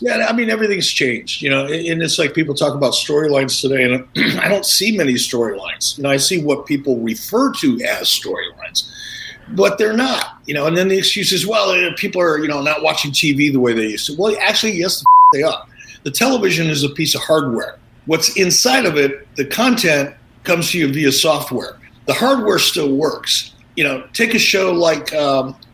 Yeah, I mean, everything's changed, and it's like people talk about storylines today, and I don't see many storylines. I see what people refer to as storylines, but they're not, and then the excuse is, well, people are, not watching TV the way they used to. Well, actually, yes, they are. The television is a piece of hardware. What's inside of it, the content comes to you via software. The hardware still works. Take a show like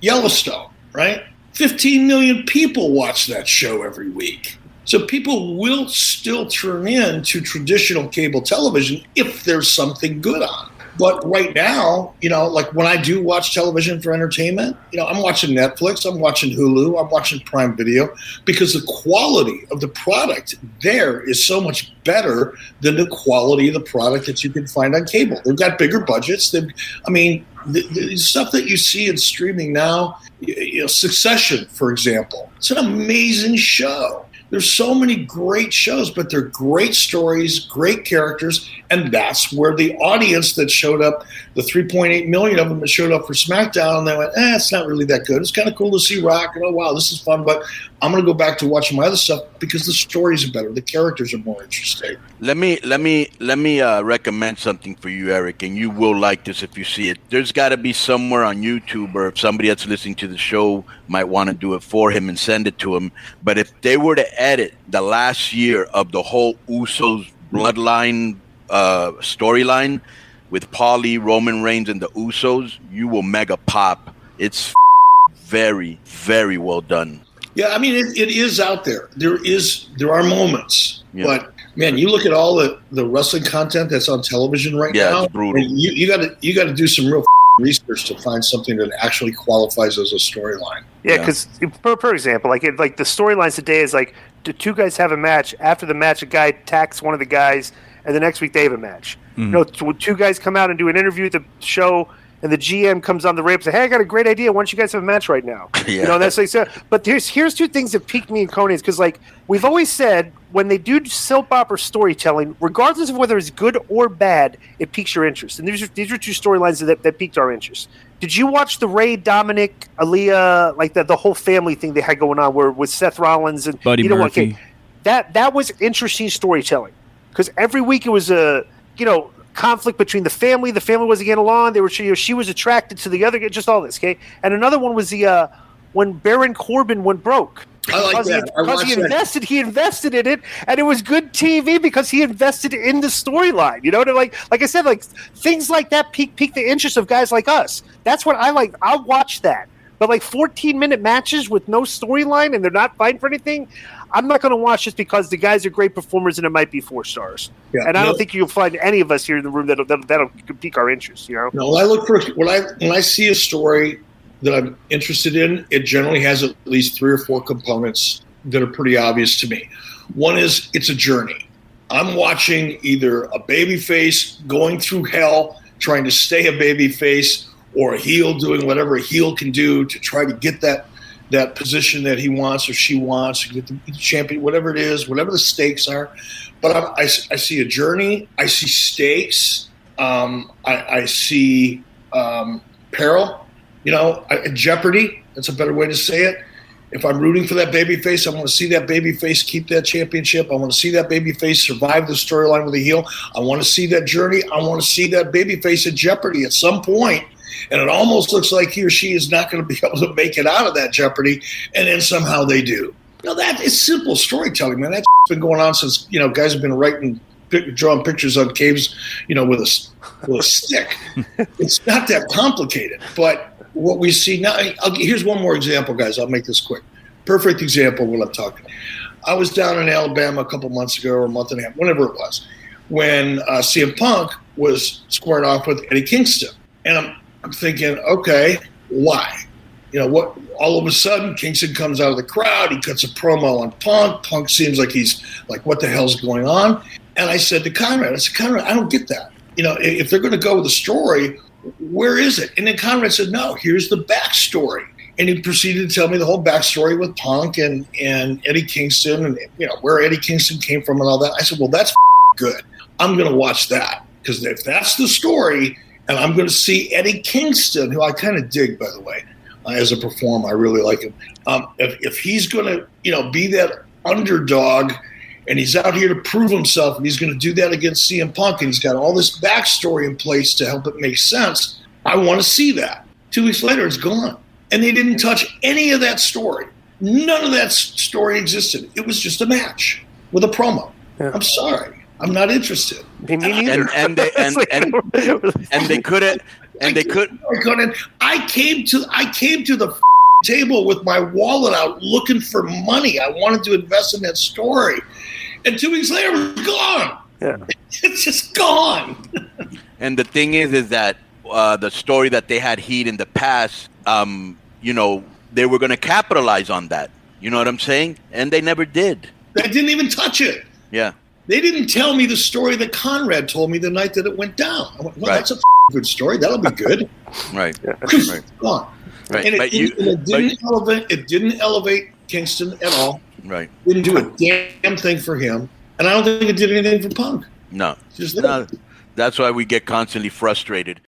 Yellowstone, right? 15 million people watch that show every week. So people will still turn in to traditional cable television if there's something good on. But right now, like when I do watch television for entertainment, I'm watching Netflix, I'm watching Hulu, I'm watching Prime Video, because the quality of the product there is so much better than the quality of the product that you can find on cable. They've got bigger budgets. The stuff that you see in streaming now, Succession, for example, it's an amazing show. There's so many great shows, but they're great stories, great characters, and that's where the audience that showed up, the 3.8 million of them that showed up for SmackDown, and they went, it's not really that good. It's kind of cool to see Rock, and oh, wow, this is fun, but I'm going to go back to watching my other stuff because the stories are better, the characters are more interesting. Let me recommend something for you, Eric, and you will like this if you see it. There's got to be somewhere on YouTube, or if somebody that's listening to the show might want to do it for him and send it to him. But if they were to edit the last year of the whole Usos bloodline storyline with Paulie, Roman Reigns, and the Usos, you will mega pop. It's very, very well done. Yeah, I mean, it is out there. There are moments, but man, you look at all the wrestling content that's on television right now. Yeah, it's brutal. You got to do some real research to find something that actually qualifies as a storyline. Yeah, because for example, like the storylines today is like, the two guys have a match. After the match, a guy attacks one of the guys, and the next week they have a match. Two guys come out and do an interview at the show, and the GM comes on the ramp and says, hey, I got a great idea. Why don't you guys have a match right now? Yeah. That's like so. But here's two things that piqued me and Conan's, because like we've always said, when they do soap opera storytelling, regardless of whether it's good or bad, it piques your interest. And these are two storylines that piqued our interest. Did you watch the Ray, Dominic, Aaliyah, like the whole family thing they had going on with Seth Rollins and Buddy Murphy? That was interesting storytelling, because every week it was a conflict between the family. The family wasn't getting along. They were she was attracted to the other guy. Just all this, okay. And another one was the when Baron Corbin went broke. I like that. Because he invested in it, and it was good TV because he invested in the storyline. Like I said, like things like that pique the interest of guys like us. That's what I like. I'll watch that. But like 14-minute matches with no storyline and they're not fighting for anything, I'm not going to watch just because the guys are great performers and it might be 4 stars. Yeah, and I don't think you'll find any of us here in the room that'll pique our interest. No, when I look for when I see a story that I'm interested in, it generally has at least 3 or 4 components that are pretty obvious to me. One is it's a journey. I'm watching either a babyface going through hell, trying to stay a babyface, or a heel doing whatever a heel can do to try to get that position that he wants or she wants, to get the champion, whatever it is, whatever the stakes are. But I see a journey. I see stakes. I see peril. Jeopardy. That's a better way to say it. If I'm rooting for that babyface, I want to see that babyface keep that championship. I want to see that babyface survive the storyline with a heel. I want to see that journey. I want to see that babyface in jeopardy at some point. And it almost looks like he or she is not going to be able to make it out of that jeopardy, and then somehow they do. That is simple storytelling, man. That's been going on since guys have been drawing pictures on caves, with a stick. It's not that complicated. But what we see now, here's one more example, guys. I'll make this quick. Perfect example of what I'm talking about. I was down in Alabama a couple months ago, or a month and a half, whenever it was, when CM Punk was squaring off with Eddie Kingston, and I'm thinking, okay, why? What? All of a sudden, Kingston comes out of the crowd. He cuts a promo on Punk. Punk seems like he's like, what the hell's going on? And I said to Conrad, I don't get that. If they're going to go with the story, where is it? And then Conrad said, no, here's the backstory. And he proceeded to tell me the whole backstory with Punk and Eddie Kingston and, where Eddie Kingston came from and all that. I said, well, that's good. I'm going to watch that, because if that's the story, and I'm going to see Eddie Kingston, who I kind of dig, by the way, as a performer. I really like him. If he's going to, be that underdog, and he's out here to prove himself, and he's going to do that against CM Punk, and he's got all this backstory in place to help it make sense. I want to see that. 2 weeks later, it's gone. And they didn't touch any of that story. None of that story existed. It was just a match with a promo. Yeah. I'm sorry. I'm not interested. Me neither. And they couldn't. I came to the table with my wallet out looking for money. I wanted to invest in that story. And 2 weeks later, it was gone. Yeah. It's just gone. And the thing is that the story that they had heat in the past, they were going to capitalize on that. You know what I'm saying? And they never did. They didn't even touch it. Yeah. They didn't tell me the story that Conrad told me the night that it went down. I went, well, that's a good story. That'll be good. Right. Right. Gone. Right. And it didn't elevate Kingston at all. Right. Didn't do a damn thing for him. And I don't think it did anything for Punk. No. Just no. That's why we get constantly frustrated.